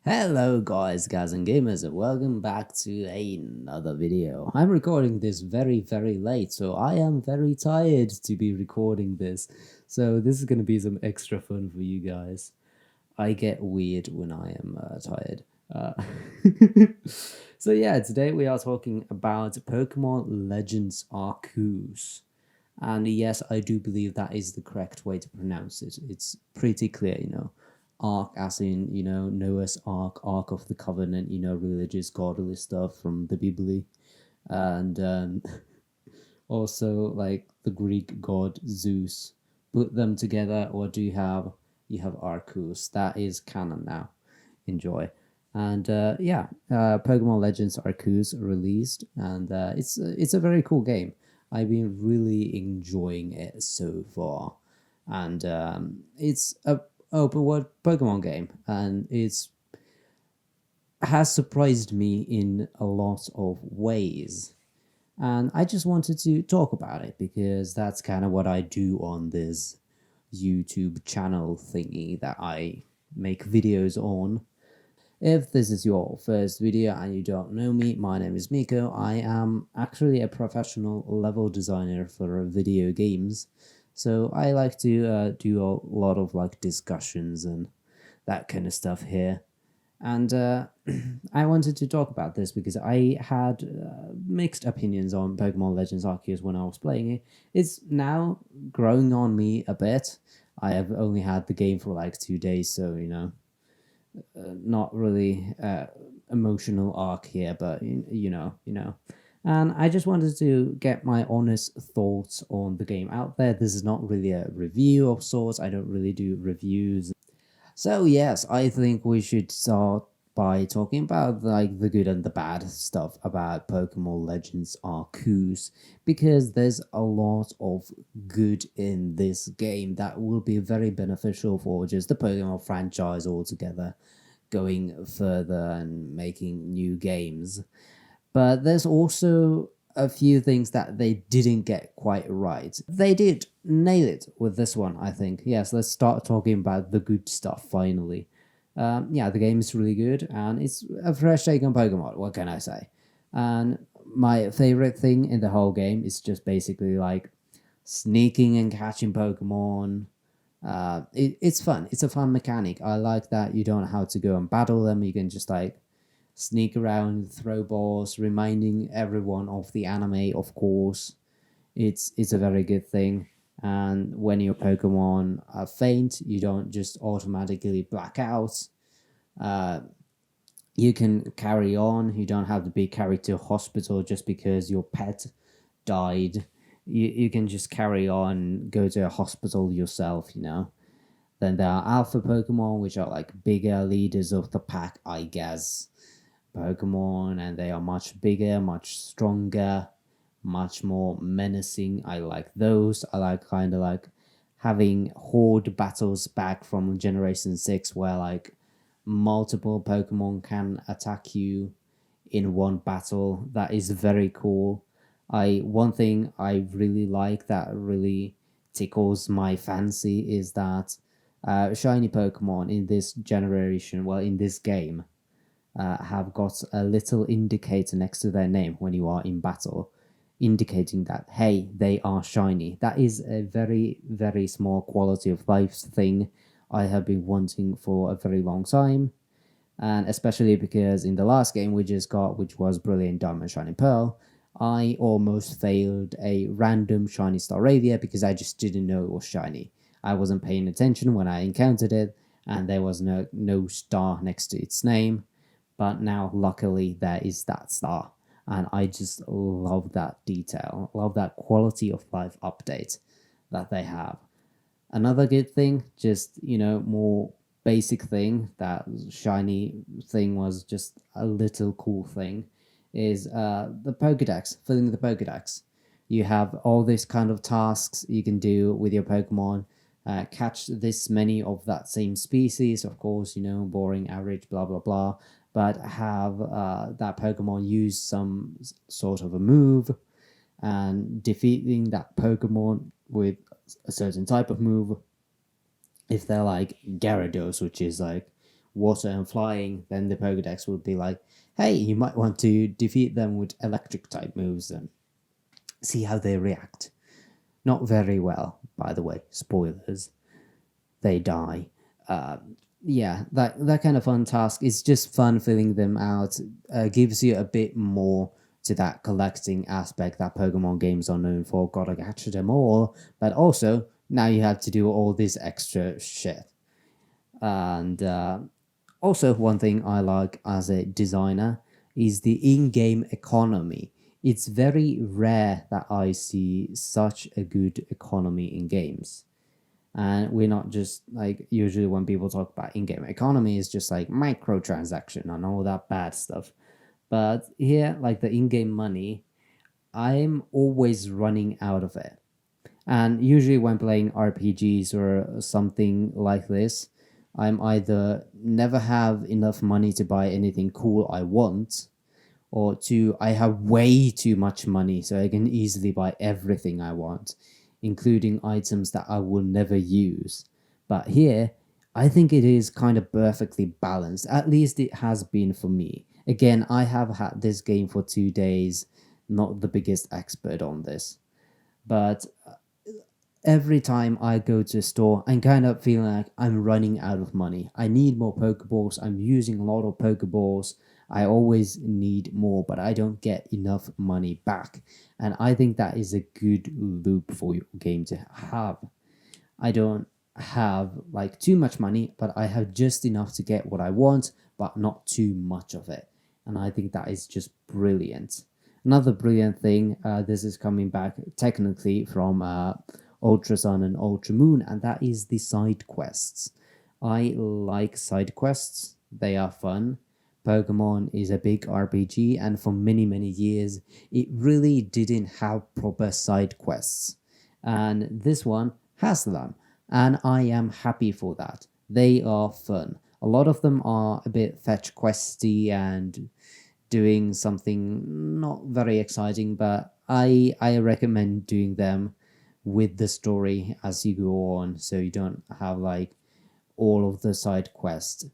Hello guys and gamers, and welcome back to another video. I'm recording this very late, so I am very tired to be recording this. So this is going to be some extra fun for you guys. I get weird when I am tired. Uh, so yeah, today we are talking about Pokemon Legends Arceus. And yes, I do believe that is the correct way to pronounce it. It's pretty clear. Ark as in, Noah's Ark, Ark of the Covenant, religious, godly stuff from the Bible. And also like the Greek god Zeus. Put them together, or do you have Arceus? That is canon now. Enjoy. And Pokemon Legends Arceus released, and it's a very cool game. I've been really enjoying it so far, and it's a open world Pokemon game, and it's has surprised me in a lot of ways. And I just wanted to talk about it because that's kind of what I do on this YouTube channel thingy that I make videos on. If this is your first video and you don't know me, my name is Miko. I am actually a professional level designer for video games. So I like to do a lot of like discussions and that kind of stuff here. And I wanted to talk about this because I had mixed opinions on Pokemon Legends Arceus when I was playing it. It's now growing on me a bit. I have only had the game for like 2 days, so not really emotional arc here, but And I just wanted to get my honest thoughts on the game out there. This is not really a review of sorts. I don't really do reviews. So yes, I think we should start by talking about like the good and the bad stuff about Pokemon Legends Arceus, because there's a lot of good in this game that will be very beneficial for just the Pokemon franchise altogether, going further and making new games. But there's also a few things that they didn't get quite right. They did nail it with this one, I think. Yes, let's start talking about the good stuff finally. Yeah, the game is really good, and it's a fresh take on Pokemon. What can I say? And my favorite thing in the whole game is just basically like sneaking and catching Pokemon. It's fun. It's a fun mechanic. I like that you don't have to go and battle them. You can just like sneak around, throw balls, reminding everyone of the anime, of course. It's a very good thing. And when your Pokemon are faint, you don't just automatically black out. Uh, you can carry on. You don't have to be carried to a hospital just because your pet died. You can just carry on, go to a hospital yourself. Then there are alpha Pokemon, which are like bigger leaders of the pack, I guess. Pokemon, and they are much bigger, much stronger, much more menacing. I like those. I like kind of like having horde battles back from Generation 6 where like multiple Pokemon can attack you in one battle. That is very cool. One thing I really like that really tickles my fancy is that shiny Pokemon in this generation, well, in this game, have got a little indicator next to their name when you are in battle, indicating that, hey, they are shiny. That is a very small quality of life thing I have been wanting for a very long time. And especially because in the last game we just got, which was Brilliant Diamond Shining Pearl, I almost failed a random shiny Staravia because I just didn't know it was shiny. I wasn't paying attention when I encountered it, and there was no star next to its name. But now luckily there is that star, and I just love that detail, love that quality of life update that they have. Another good thing, just more basic thing, that shiny thing was just a little cool thing, is the Pokedex, filling the Pokedex. You have all these kind of tasks you can do with your Pokemon. Catch this many of that same species, of course, boring, average, blah blah blah, but have that Pokemon use some sort of a move, and defeating that Pokemon with a certain type of move. If they're like Gyarados, which is like water and flying, then the Pokedex would be like, hey, you might want to defeat them with electric type moves and see how they react. Not very well, by the way. Spoilers. They die. Yeah, that kind of fun task is just fun filling them out. Gives you a bit more to that collecting aspect that Pokemon games are known for. Gotta catch them all, but also now you have to do all this extra shit. And also, one thing I like as a designer is the in-game economy. It's very rare that I see such a good economy in games. And we're not just like usually when people talk about in-game economy, it's just like microtransaction and all that bad stuff. But here, like the in-game money, I'm always running out of it. And usually when playing RPGs or something like this, I'm either never have enough money to buy anything cool I want, or two, I have way too much money so I can easily buy everything I want, including items that I will never use. But here, I think it is kind of perfectly balanced. At least it has been for me. Again, I have had this game for 2 days, not the biggest expert on this. But every time I go to a store, I'm kind of feeling like I'm running out of money. I need more Pokeballs. I'm using a lot of Pokeballs. I always need more, but I don't get enough money back. And I think that is a good loop for your game to have. I don't have like too much money, but I have just enough to get what I want, but not too much of it. And I think that is just brilliant. Another brilliant thing, this is coming back technically from Ultra Sun and Ultra Moon, and that is the side quests. I like side quests, they are fun. Pokemon is a big RPG, and for many, many years, it really didn't have proper side quests. And this one has them, and I am happy for that. They are fun. A lot of them are a bit fetch questy and doing something not very exciting, but I recommend doing them with the story as you go on, so you don't have like all of the side quests.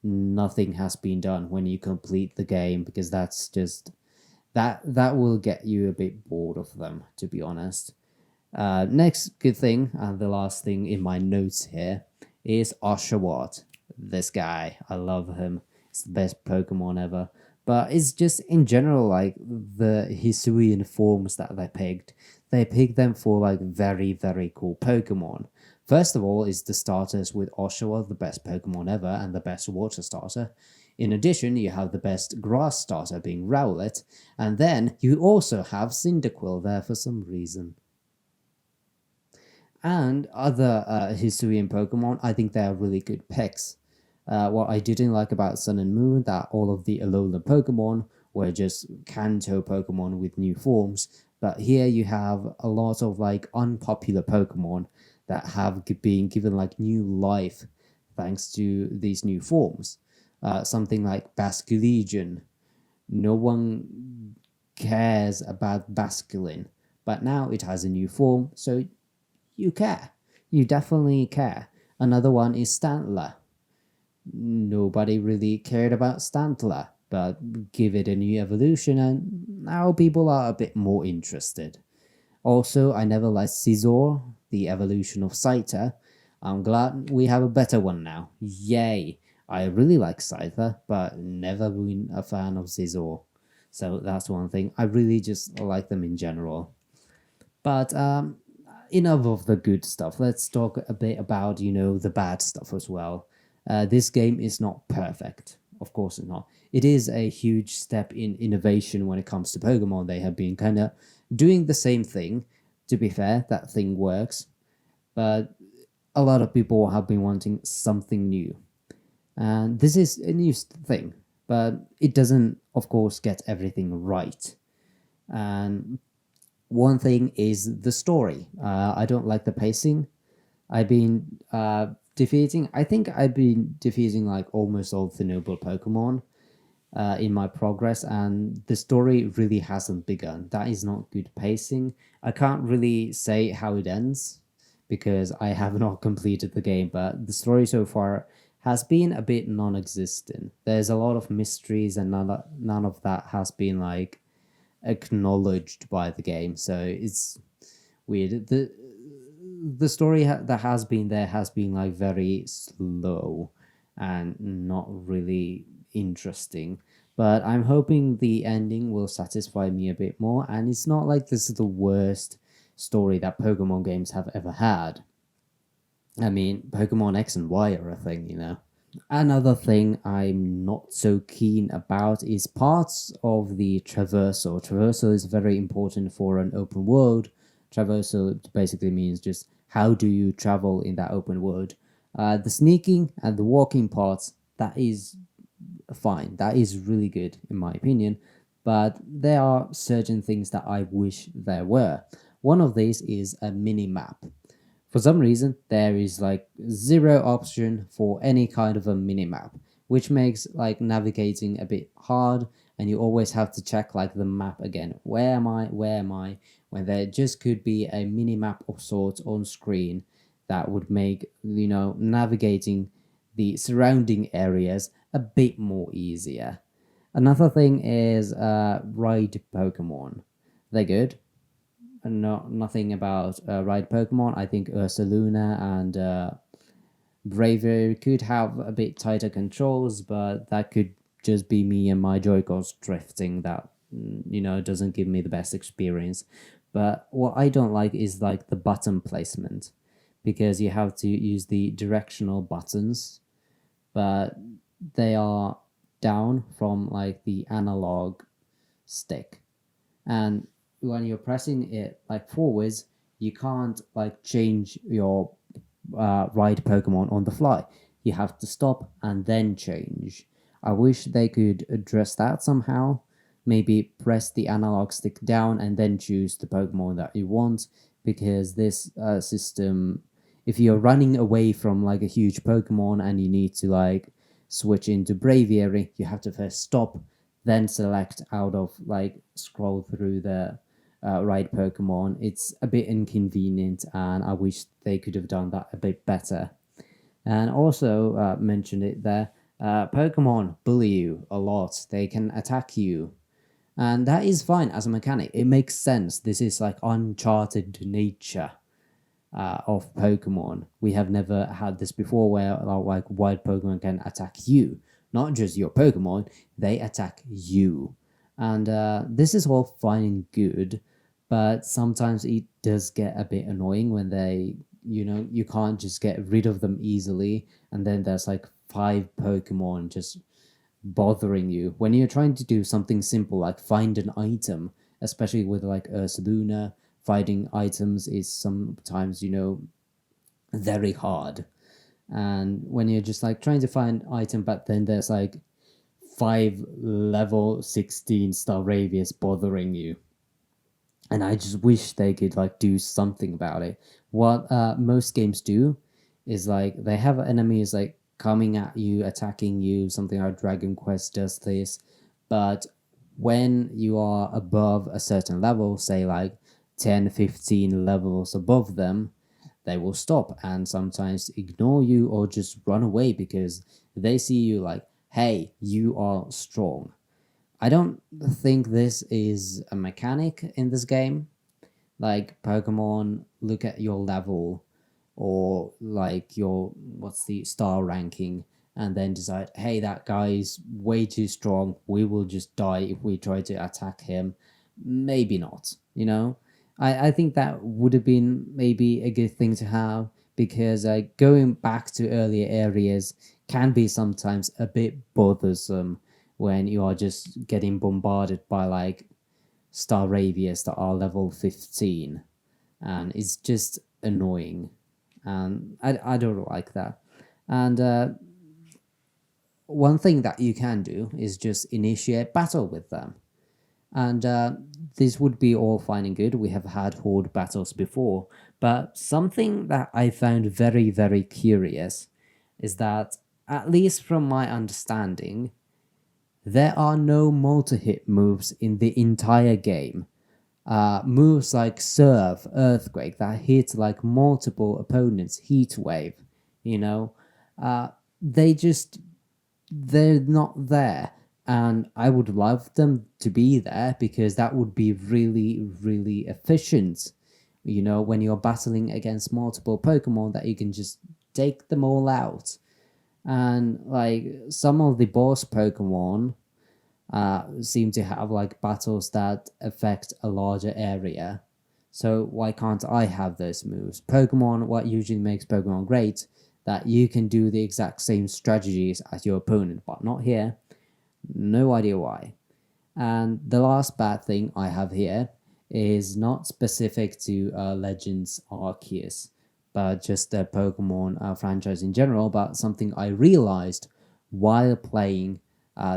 Nothing has been done when you complete the game, because that's just that will get you a bit bored of them, to be honest. Next good thing, and the last thing in my notes here, is Oshawott. This guy, I love him. It's the best Pokemon ever. But it's just in general, like the Hisuian forms that they picked. They picked them for like very, very cool Pokemon. First of all is the starters with Oshawott, the best Pokemon ever and the best water starter. In addition, you have the best grass starter being Rowlet, and then you also have Cyndaquil there for some reason. And other Hisuian Pokemon, I think they are really good picks. What I didn't like about Sun and Moon, that all of the Alolan Pokemon were just Kanto Pokemon with new forms, but here you have a lot of like unpopular Pokemon that have been given like new life thanks to these new forms. Something like Basculegion. No one cares about Basculin, but now it has a new form, so you care. You definitely care. Another one is Stantler. Nobody really cared about Stantler, but give it a new evolution and now people are a bit more interested. Also, I never liked Scizor, the evolution of Scyther. I'm glad we have a better one now. Yay! I really like Scyther, but never been a fan of Scizor. So that's one thing. I really just like them in general. But enough of the good stuff. Let's talk a bit about, the bad stuff as well. This game is not perfect. Of course it's not. It is a huge step in innovation when it comes to Pokemon. They have been kind of doing the same thing. To be fair, that thing works. But a lot of people have been wanting something new. And this is a new thing. But it doesn't, of course, get everything right. And one thing is the story. I don't like the pacing. I've been I think I've been defeating like almost all the noble Pokemon in my progress, and the story really hasn't begun. That is not good pacing. I can't really say how it ends because I have not completed the game, but the story so far has been a bit non-existent. There's a lot of mysteries, and none of that has been like acknowledged by the game. So it's weird. The story that has been there has been like very slow and not really interesting. But I'm hoping the ending will satisfy me a bit more. And it's not like this is the worst story that Pokemon games have ever had. I mean, Pokemon X and Y are a thing, you know. Another thing I'm not so keen about is parts of the traversal. Traversal is very important for an open world. Traversal basically means just how do you travel in that open world. The sneaking and the walking parts, that is fine. That is really good in my opinion. But there are certain things that I wish there were. One of these is a mini map. For some reason, there is like zero option for any kind of a minimap, which makes like navigating a bit hard, and you always have to check like the map again. Where am I? Where am I? When there just could be a minimap of sorts on screen that would make, you know, navigating the surrounding areas a bit more easier. Another thing is ride Pokemon. They're good. Nothing about ride Pokemon. I think Ursaluna and Braviary could have a bit tighter controls, but that could just be me and my Joy-Cons drifting that, you know, doesn't give me the best experience. But what I don't like is like the button placement, because you have to use the directional buttons, but they are down from like the analog stick. And when you're pressing it like forwards, you can't like change your ride Pokemon on the fly. You have to stop and then change. I wish they could address that somehow. Maybe press the analog stick down and then choose the Pokemon that you want, because this system, if you're running away from like a huge Pokemon and you need to like switch into Braviary, you have to first stop, then select out of like scroll through the ride Pokemon. It's a bit inconvenient, and I wish they could have done that a bit better. And also mentioned it there, Pokemon bully you a lot. They can attack you, and that is fine as a mechanic. It makes sense. This is like uncharted nature of Pokemon. We have never had this before, where like wild Pokemon can attack you, not just your Pokemon. They attack you, and this is all fine and good, but sometimes it does get a bit annoying when they, you know, you can't just get rid of them easily, and then there's like 5 Pokemon just bothering you when you're trying to do something simple like find an item. Especially with like Ursaluna, finding items is sometimes, you know, very hard. And when you're just like trying to find item, but then there's like 5 level 16 Staravias bothering you, and I just wish they could like do something about it. What most games do is like they have enemies like coming at you, attacking you. Something like Dragon Quest does this, but when you are above a certain level, say like 10, 15 levels above them, they will stop and sometimes ignore you or just run away because they see you like, hey, you are strong. I don't think this is a mechanic in this game. Like Pokemon look at your level or like your what's the star ranking and then decide, hey, that guy is way too strong. We will just die if we try to attack him. Maybe not, you know? I think that would have been maybe a good thing to have, because going back to earlier areas can be sometimes a bit bothersome when you are just getting bombarded by like Staravias that are level 15, and it's just annoying, and I don't like that. And one thing that you can do is just initiate battle with them, and this would be all fine and good. We have had horde battles before, but something that I found very, very curious is that, at least from my understanding, there are no multi-hit moves in the entire game. Moves like Surf, Earthquake that hit like multiple opponents, Heat Wave, you know. they're not there. And I would love them to be there because that would be really, really efficient. You know, when you're battling against multiple Pokemon, that you can just take them all out. And like some of the boss Pokemon seem to have like battles that affect a larger area. So why can't I have those moves? Pokemon, what usually makes Pokemon great, that you can do the exact same strategies as your opponent, but not here. No idea why. And the last bad thing I have here is not specific to Legends Arceus, but just the Pokemon franchise in general, but something I realized while playing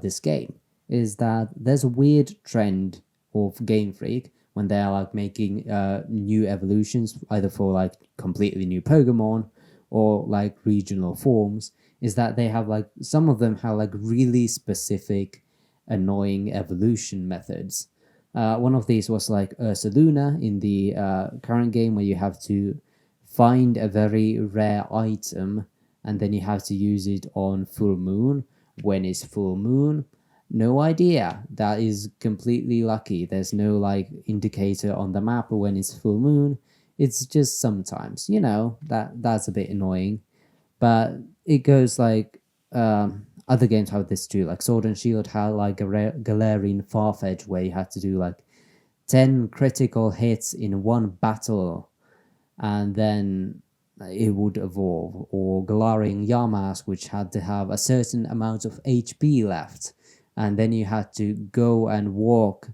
this game is that there's a weird trend of Game Freak when they're like making new evolutions, either for like completely new Pokemon or like regional forms, is that they have like some of them have like really specific annoying evolution methods. One of these was like Ursaluna in the current game, where you have to find a very rare item and then you have to use it on full moon. When is full moon? No idea. That is completely lucky. There's no like indicator on the map when it's full moon. It's just sometimes, you know, that's a bit annoying. But it goes like other games have this too. Like Sword and Shield had like a Galarian Farfetch where you had to do like 10 critical hits in one battle and then it would evolve. Or Galarian Yamask, which had to have a certain amount of HP left, and then you had to go and walk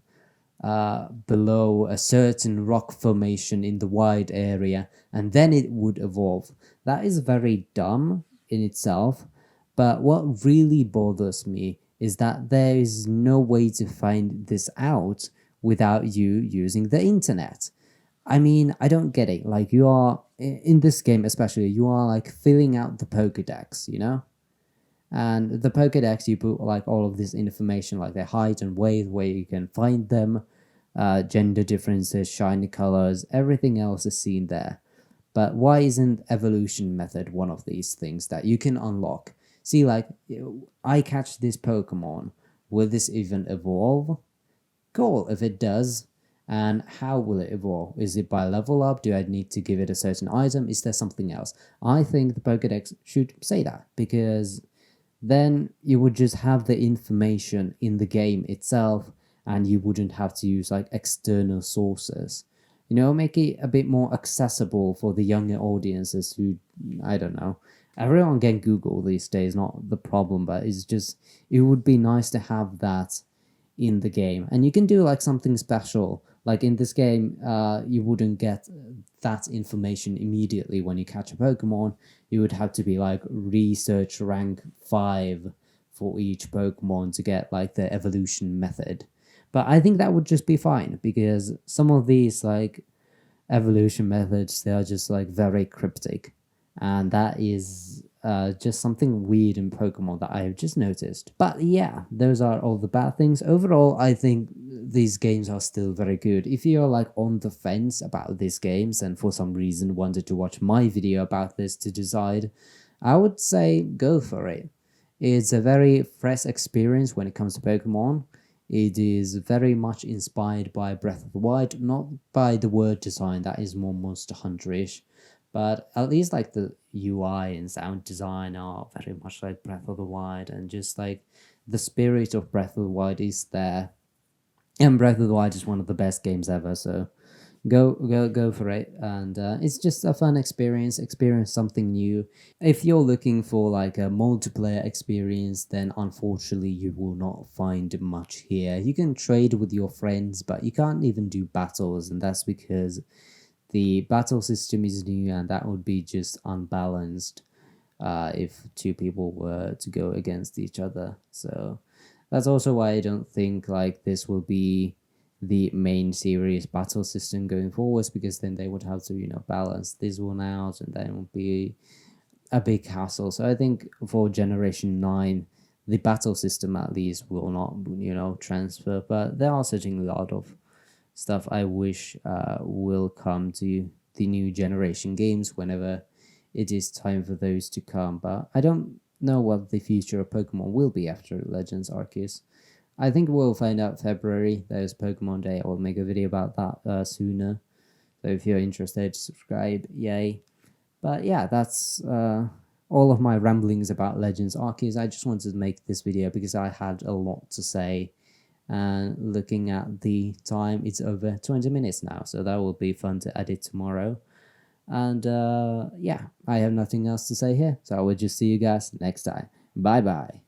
below a certain rock formation in the wide area, and then it would evolve. That is very dumb in itself, but what really bothers me is that there is no way to find this out without you using the internet. I mean, I don't get it. Like, you are, in this game especially, you are like filling out the Pokedex, you know? And the Pokedex, you put like all of this information, like their height and weight, where you can find them, gender differences, shiny colors, everything else is seen there. But why isn't evolution method one of these things that you can unlock? See, like, I catch this Pokemon. Will this even evolve? Cool, if it does. And how will it evolve? Is it by level up? Do I need to give it a certain item? Is there something else? I think the Pokedex should say that, because then you would just have the information in the game itself and you wouldn't have to use like external sources. You know, make it a bit more accessible for the younger audiences who, I don't know, everyone can Google these days, not the problem, but it's just, it would be nice to have that in the game. And you can do like something special. Like in this game, you wouldn't get that information immediately when you catch a Pokemon. You would have to be like research rank 5 for each Pokemon to get like the evolution method. But I think that would just be fine, because some of these like evolution methods, they are just like very cryptic, and that is just something weird in Pokemon that I have just noticed. But yeah, those are all the bad things. Overall, I think these games are still very good. If you're like on the fence about these games and for some reason wanted to watch my video about this to decide, I would say go for it. It's a very fresh experience when it comes to Pokemon. It is very much inspired by Breath of the Wild, not by the world design, that is more Monster Hunter-ish, but at least like the UI and sound design are very much like Breath of the Wild, and just like the spirit of Breath of the Wild is there. And Breath of the Wild is one of the best games ever, so go for it. And it's just a fun experience something new. If you're looking for like a multiplayer experience, then unfortunately you will not find much here. You can trade with your friends, but you can't even do battles, and that's because the battle system is new, and that would be just unbalanced if two people were to go against each other. So that's also why I don't think like this will be the main series battle system going forwards, because then they would have to, you know, balance this one out, and then it would be a big hassle. So I think for Generation 9, the battle system at least will not, you know, transfer, but there are certainly a lot of stuff I wish will come to the new generation games whenever it is time for those to come. But I don't know what the future of Pokemon will be after Legends Arceus. I think we'll find out February. There's Pokemon Day. I will make a video about that sooner. So if you're interested, subscribe. Yay. But yeah, that's all of my ramblings about Legends Arceus. I just wanted to make this video because I had a lot to say. And looking at the time, it's over 20 minutes now. So that will be fun to edit tomorrow. And yeah, I have nothing else to say here. So I will just see you guys next time. Bye bye.